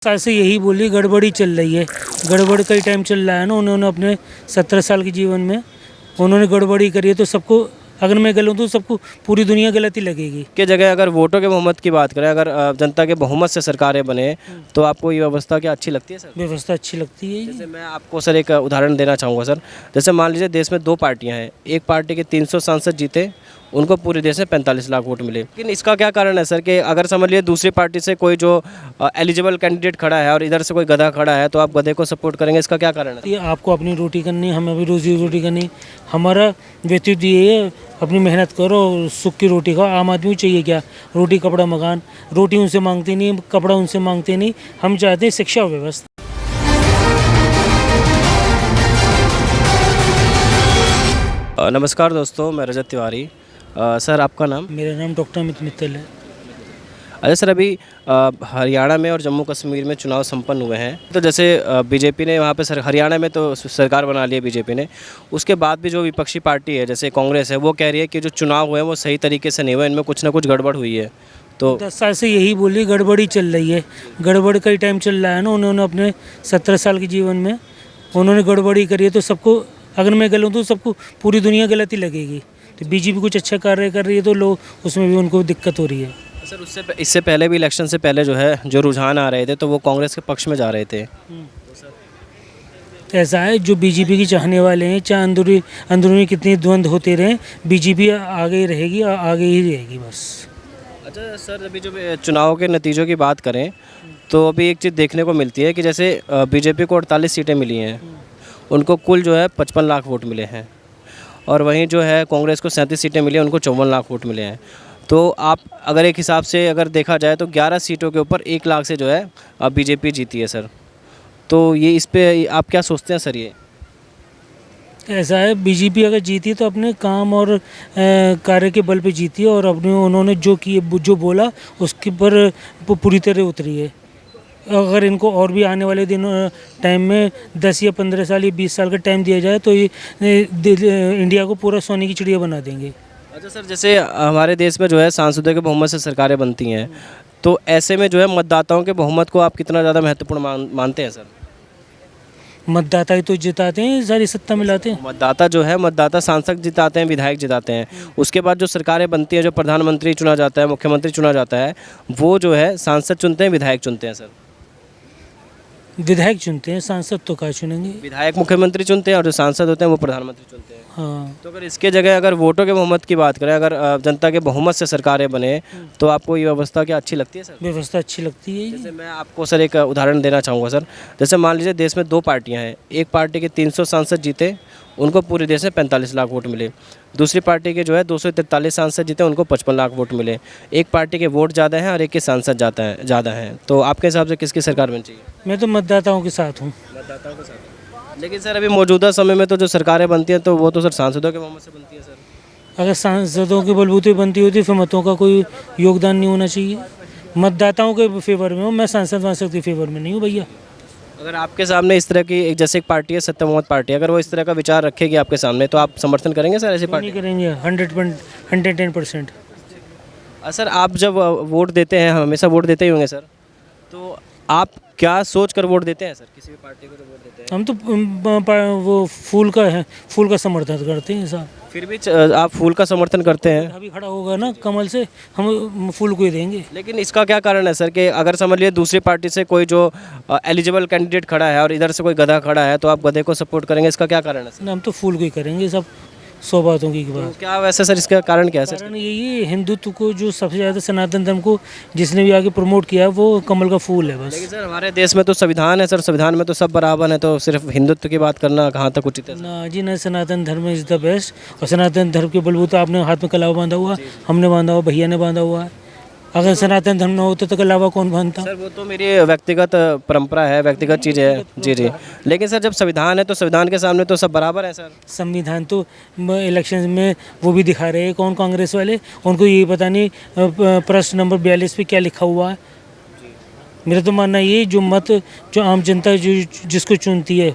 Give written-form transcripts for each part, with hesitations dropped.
साल से यही बोली गड़बड़ी चल रही है। गड़बड़ कई टाइम चल रहा है ना। उन्होंने अपने 17 साल के जीवन में उन्होंने गड़बड़ी करी है, तो सबको, अगर मैं गलत हूँ तो सबको पूरी दुनिया गलत ही लगेगी। के जगह अगर वोटों के बहुमत की बात करें, अगर जनता के बहुमत से सरकारें बने तो आपको ये व्यवस्था क्या अच्छी लगती है सर? व्यवस्था अच्छी लगती है। जैसे मैं आपको सर एक उदाहरण देना चाहूँगा सर। जैसे मान लीजिए देश में दो पार्टियां हैं, एक पार्टी के 300 सांसद जीते, उनको पूरे देश में 45 लाख वोट मिले। लेकिन इसका क्या कारण है सर कि अगर समझ लीजिए दूसरी पार्टी से कोई जो एलिजिबल कैंडिडेट खड़ा है और इधर से कोई गधा खड़ा है, तो आप गधे को सपोर्ट करेंगे, इसका क्या कारण है? ये आपको अपनी रोटी करनी, हमें भी रोजी रोटी करनी। हमारा व्यक्तित्व ये है, अपनी मेहनत करो, सुख की रोटी खाओ। आम आदमी को चाहिए क्या? रोटी कपड़ा मकान। रोटी उनसे मांगते नहीं, कपड़ा उनसे मांगते नहीं। हम चाहते हैं शिक्षा व्यवस्था। नमस्कार दोस्तों, मैं रजत तिवारी। सर आपका नाम? मेरा नाम डॉक्टर अमित मित्तल है। अच्छा सर, अभी हरियाणा में और जम्मू कश्मीर में चुनाव संपन्न हुए हैं, तो जैसे बीजेपी ने वहाँ पे हरियाणा में तो सरकार बना ली है बीजेपी ने। उसके बाद भी जो विपक्षी पार्टी है जैसे कांग्रेस है, वो कह रही है कि जो चुनाव हुए हैं वो सही तरीके से नहीं हुए, इनमें कुछ ना कुछ गड़बड़ हुई है। तो 10 साल से यही बोली गड़बड़ी चल रही है। गड़बड़ कई टाइम चल रहा है ना। उन्होंने अपने 17 साल के जीवन में उन्होंने गड़बड़ी करी है, तो सबको, अगर मैं गलत हूँ तो सबको पूरी दुनिया गलत ही लगेगी। तो बीजेपी कुछ अच्छा कार्य कर रही है तो लोग, उसमें भी उनको दिक्कत हो रही है। सर इससे पहले भी इलेक्शन से पहले जो है जो रुझान आ रहे थे तो वो कांग्रेस के पक्ष में जा रहे थे। ऐसा है, जो बीजेपी की चाहने वाले हैं, चाहे अंदरूनी कितने द्वंद्व होते रहें, बीजेपी आगे ही रहेगी, आगे ही रहेगी बस। अच्छा सर, अभी जो चुनाव के नतीजों की बात करें तो अभी एक चीज़ देखने को मिलती है कि जैसे बीजेपी को 48 सीटें मिली हैं, उनको कुल जो है 55 लाख वोट मिले हैं, और वहीं जो है कांग्रेस को 37 सीटें मिली हैं, उनको 54 लाख वोट मिले हैं। तो आप अगर एक हिसाब से अगर देखा जाए तो 11 सीटों के ऊपर 1 लाख से जो है अब बीजेपी जीती है सर। तो ये इस पे आप क्या सोचते हैं सर? ये ऐसा है, बीजेपी अगर जीती तो अपने काम और कार्य के बल पे जीती है, और अपने उन्होंने जो किए, जो बोला उसके पर पूरी तरह उतरी है। अगर इनको और भी आने वाले दिन टाइम में 10 या 15 साल या 20 साल का टाइम दिया जाए तो ये इंडिया को पूरा सोने की चिड़िया बना देंगे। अच्छा सर, जैसे हमारे देश में जो है सांसदों के बहुमत से सरकारें बनती हैं, तो ऐसे में जो है मतदाताओं के बहुमत को आप कितना ज़्यादा महत्वपूर्ण मानते हैं सर? मतदाता ही तो जिताते हैं, सारी सत्ता मिलाते हैं। मतदाता जो है, मतदाता सांसद जिताते हैं, विधायक जिताते हैं। उसके बाद जो सरकारें बनती हैं, जो प्रधानमंत्री चुना जाता है, मुख्यमंत्री चुना जाता है, वो जो है सांसद चुनते हैं, विधायक चुनते हैं सर? विधायक चुनते हैं, सांसद तो क्या चुनेंगे? विधायक मुख्यमंत्री चुनते हैं और जो सांसद होते हैं वो प्रधानमंत्री चुनते हैं। हाँ। तो अगर इसके जगह अगर वोटों के बहुमत की बात करें, अगर जनता के बहुमत से सरकारें बने तो आपको ये व्यवस्था क्या अच्छी लगती है सर? व्यवस्था अच्छी लगती है। जैसे मैं आपको सर एक उदाहरण देना चाहूँगा सर। जैसे मान लीजिए देश में दो पार्टियां हैं, एक पार्टी के 300 सांसद जीते, उनको पूरे देश में 45 लाख वोट मिले। दूसरी पार्टी के जो है 243 सांसद जीते, उनको 55 लाख वोट मिले। एक पार्टी के वोट ज़्यादा हैं और एक के सांसद ज़्यादा हैं। तो आपके हिसाब से किसकी सरकार बननी चाहिए? मैं तो मतदाताओं के साथ हूँ। मतदाताओं के साथ। लेकिन सर अभी मौजूदा समय में तो जो सरकारें बनती हैं तो वो तो सर सांसदों के बहुमत से बनती है सर। अगर सांसदों के बलबूते बनती होती फिर मतों का कोई योगदान नहीं होना चाहिए। मतदाताओं के फेवर में हूँ, मैं सांसद वांसद के फेवर में नहीं हूँ भैया। अगर आपके सामने इस तरह की जैसे एक पार्टी है सत्ता बहुमत पार्टी, अगर वो इस तरह का विचार रखेगी आपके सामने तो आप समर्थन करेंगे सर ऐसी पार्टी? नहीं करेंगे, 110%। सर आप जब वोट देते हैं, हमेशा वोट देते ही होंगे सर, तो आप क्या सोच कर वोट देते हैं सर किसी भी पार्टी को जो वोट देते हैं? हम तो वो फूल का समर्थन करते हैं साहब। फिर भी आप फूल का समर्थन करते हैं? अभी खड़ा होगा ना कमल से, हम फूल को ही देंगे। लेकिन इसका क्या कारण है सर कि अगर समझ लीजिए दूसरी पार्टी से कोई जो एलिजिबल कैंडिडेट खड़ा है और इधर से कोई गधा खड़ा है, तो आप गधे को सपोर्ट करेंगे, इसका क्या कारण है सर? हम तो फूल को ही करेंगे सब, 100 बातों की बात। तो क्या वैसे सर इसका कारण क्या है सर? कारण यही है, हिंदुत्व को जो सबसे ज़्यादा, सनातन धर्म को जिसने भी आगे प्रमोट किया है वो कमल का फूल है बस। लेकिन सर हमारे देश में तो संविधान है सर, संविधान में तो सब बराबर है, तो सिर्फ हिंदुत्व की बात करना कहाँ तक उचित है सर? ना जी ना, सनातन धर्म इज़ द बेस्ट। और सनातन धर्म के बलबूते आपने हाथ में कलावा बांधा हुआ, हमने बांधा हुआ, भैया ने बांधा हुआ है। अगर सनातन धर्म ना होता तो कलावा कौन बांधता? सर वो तो मेरी व्यक्तिगत परंपरा है, व्यक्तिगत चीज़ है। जी। लेकिन सर जब संविधान है तो संविधान के सामने तो सब बराबर है सर। संविधान तो इलेक्शन में वो भी दिखा रहे हैं, कौन कांग्रेस वाले, उनको यही पता नहीं प्रश्न नंबर 42 पे क्या लिखा हुआ है। मेरा तो मानना ये, जो आम जनता जो जिसको चुनती है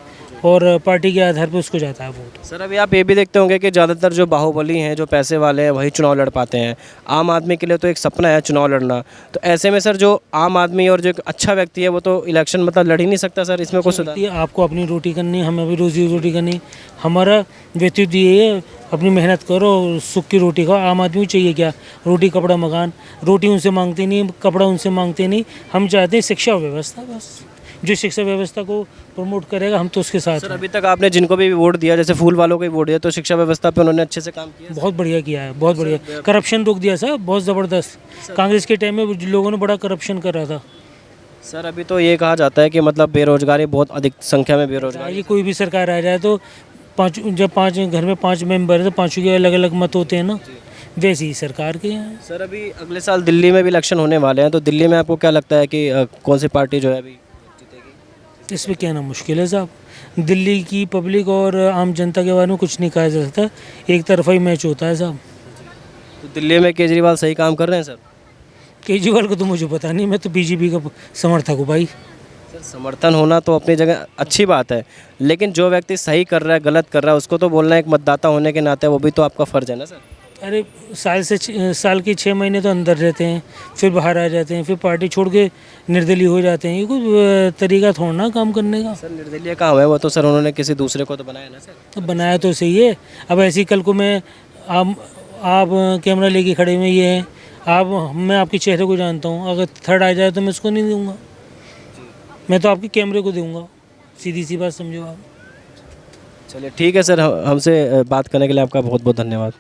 और पार्टी के आधार पर उसको जाता है वोट। सर अभी आप ये भी देखते होंगे कि ज़्यादातर जो बाहुबली हैं, जो पैसे वाले हैं, वही चुनाव लड़ पाते हैं। आम आदमी के लिए तो एक सपना है चुनाव लड़ना। तो ऐसे में सर जो आम आदमी और जो एक अच्छा व्यक्ति है वो तो इलेक्शन मतलब लड़ ही नहीं सकता सर, इसमें कुछ सुधार? ये आपको अपनी रोटी करनी, हमें भी रोजी रोटी करनी। हमारा व्यक्तित्व ये है, अपनी मेहनत करो, सुख की रोटी खाओ। आम आदमी को चाहिए क्या? रोटी कपड़ा मकान। रोटी उनसे मांगते नहीं, कपड़ा उनसे मांगते नहीं। हम चाहते हैं शिक्षा व्यवस्था, बस जो शिक्षा व्यवस्था को प्रमोट करेगा हम तो उसके साथ सर हैं। अभी तक आपने जिनको भी वोट दिया, जैसे फूल वालों को भी वोट दिया, तो शिक्षा व्यवस्था पे उन्होंने अच्छे से काम किया? बहुत बढ़िया किया है, बहुत बढ़िया। करप्शन रोक दिया साहब, बहुत ज़बरदस्त। कांग्रेस के टाइम में लोगों ने बड़ा करप्शन कर रहा था। सर अभी तो ये कहा जाता है कि मतलब बेरोजगारी, बहुत अधिक संख्या में बेरोजगारी। ये कोई भी सरकार आ जाए तो जब पाँच घर में 5 मेंबर है तो पाँचों के अलग अलग मत होते हैं ना, वैसे ही सरकार के हैं। सर अभी अगले साल दिल्ली में भी इलेक्शन होने वाले हैं, तो दिल्ली में आपको क्या लगता है कि कौन सी पार्टी जो है अभी जीतेगी? इसमें कहना मुश्किल है साहब। दिल्ली की पब्लिक और आम जनता के बारे में कुछ नहीं कहा जा सकता, एक तरफा ही मैच होता है साहब। तो दिल्ली में केजरीवाल सही काम कर रहे हैं सर? केजरीवाल को तो मुझे पता नहीं, मैं तो बीजेपी का समर्थक हूँ भाई। सर समर्थन होना तो अपनी जगह अच्छी बात है, लेकिन जो व्यक्ति सही कर रहा है, गलत कर रहा है, उसको तो बोलना एक मतदाता होने के नाते वो भी तो आपका फ़र्ज़ है ना सर? अरे साल के 6 महीने तो अंदर रहते हैं, फिर बाहर आ जाते हैं, फिर पार्टी छोड़ के निर्दलीय हो जाते हैं। ये कोई तरीका थोड़ा ना काम करने का। सर निर्दलीय काम है वो तो सर, उन्होंने किसी दूसरे को तो बनाया ना सर। तो बनाया तो सही है। अब ऐसे ही कल को मैं आप कैमरा लेके खड़े हुए ये हैं, मैं आपके चेहरे को जानता हूँ, अगर थर्ड आ जाए तो मैं उसको नहीं दूंगा, मैं तो आपके कैमरे को दूंगा। सीधी सी बात समझो आप। चलिए ठीक है सर, हमसे बात करने के लिए आपका बहुत बहुत धन्यवाद।